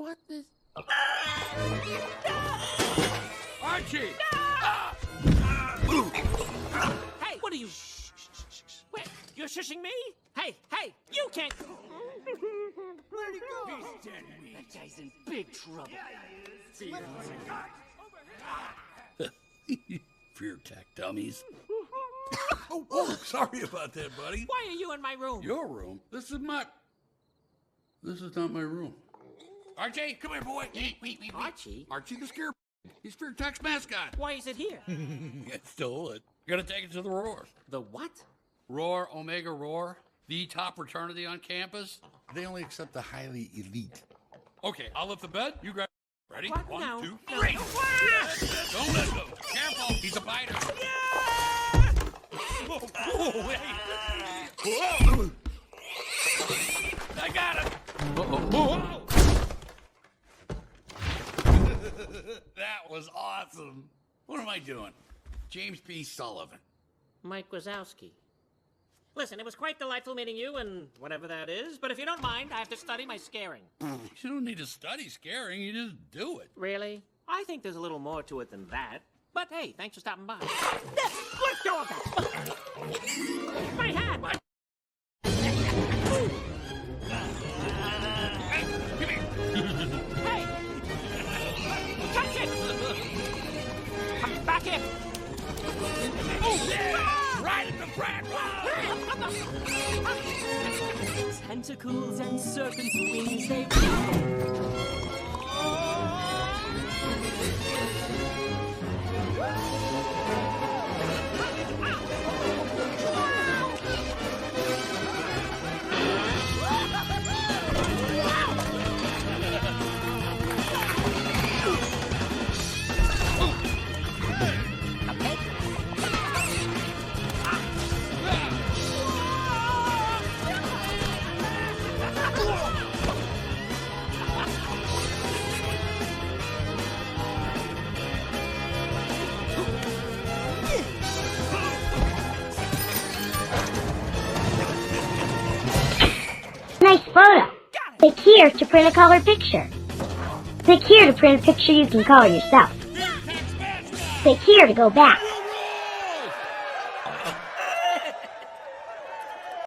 What is... Archie! Hey, what are you... Wait, you're shushing me? Hey, you can't... Where'd he go? He's dead meat. That guy's in big trouble. Fear tech dummies. Oh, sorry about that, buddy. Why are you in my room? Your room? This is not my room. Archie, come here, boy. Wait. Archie? Archie the Scare. He's Fear Tech's mascot. Why is it here? I stole it. You gotta take it to the Roar. The what? Roar, Omega Roar, the top fraternity on campus. They only accept the highly elite. Okay, I'll lift the bed. You grab. Ready? What? One, No. two, No. three. Don't let go. Careful. He's a biter. Whoa, wait. Whoa. I got him. Whoa. That was awesome. What am I doing? James B. Sullivan. Mike Wazowski. Listen, it was quite delightful meeting you and whatever that is, but if you don't mind, I have to study my scaring. You don't need to study scaring, you just do it. Really? I think there's a little more to it than that. But hey, thanks for stopping by. Let go of that! My hat! What? Hey, come here. Hey! Catch it! Come back here! Oh, yeah! Right in the crack! Tentacles and serpents' wings, they Nice photo. Click here to print a color picture. Click here to print a picture you can color yourself. Click here to go back.